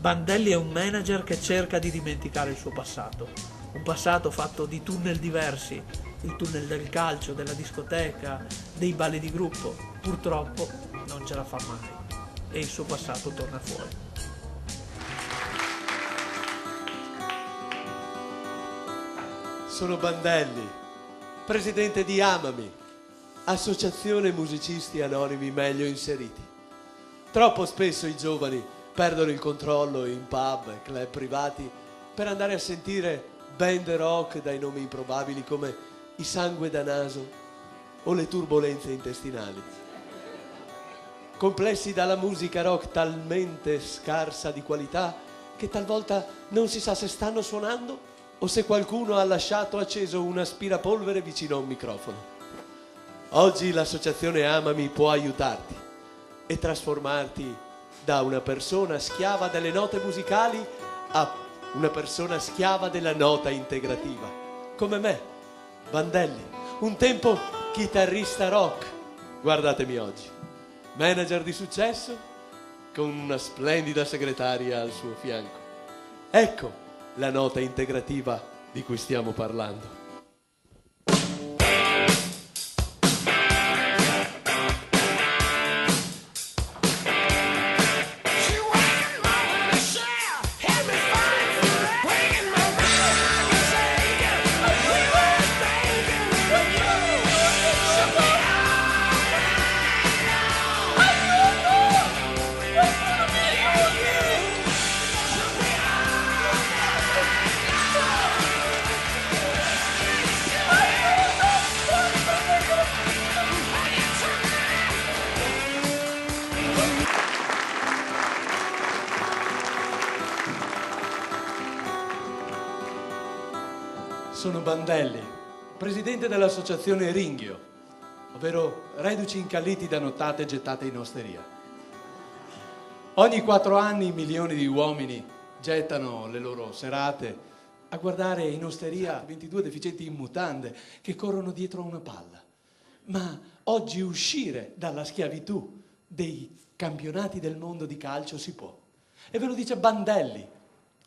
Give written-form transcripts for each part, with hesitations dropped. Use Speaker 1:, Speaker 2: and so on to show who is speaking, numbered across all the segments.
Speaker 1: Bandelli è un manager che cerca di dimenticare il suo passato, un passato fatto di tunnel diversi, il tunnel del calcio, della discoteca, dei balli di gruppo. Purtroppo non ce la fa mai e il suo passato torna fuori.
Speaker 2: Sono Bandelli, presidente di Amami, associazione musicisti anonimi meglio inseriti. Troppo spesso i giovani perdono il controllo in pub e club privati per andare a sentire band rock dai nomi improbabili come i Sangue da Naso o le Turbolenze Intestinali. Complessi dalla musica rock talmente scarsa di qualità che talvolta non si sa se stanno suonando o se qualcuno ha lasciato acceso un aspirapolvere vicino a un microfono. Oggi l'associazione Amami può aiutarti e trasformarti da una persona schiava delle note musicali a una persona schiava della nota integrativa, come me, Bandelli, un tempo chitarrista rock. Guardatemi oggi, manager di successo con una splendida segretaria al suo fianco. Ecco la nota integrativa di cui stiamo parlando. Sono Bandelli, presidente dell'associazione Ringhio, ovvero reduci incalliti da nottate gettate in osteria. Ogni 4 anni milioni di uomini gettano le loro serate a guardare in osteria 22 deficienti in mutande che corrono dietro a una palla. Ma oggi uscire dalla schiavitù dei campionati del mondo di calcio si può. E ve lo dice Bandelli.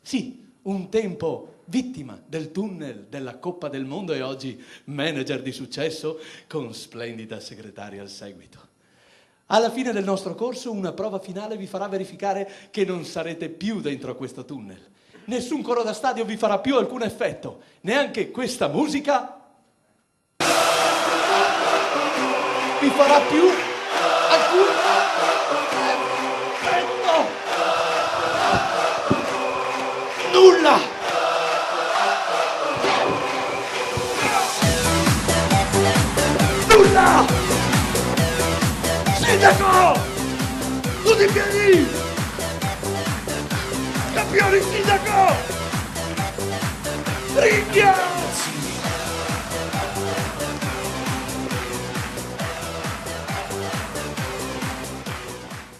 Speaker 2: Sì, un tempo vittima del tunnel della Coppa del Mondo e oggi manager di successo con splendida segretaria al seguito. Alla fine del nostro corso una prova finale vi farà verificare che non sarete più dentro a questo tunnel. Nessun coro da stadio vi farà più alcun effetto, neanche questa musica vi farà più alcun effetto. Nulla! Nulla! Sindaco! Tutti in piedi! Campioni, sindaco! Ringhia!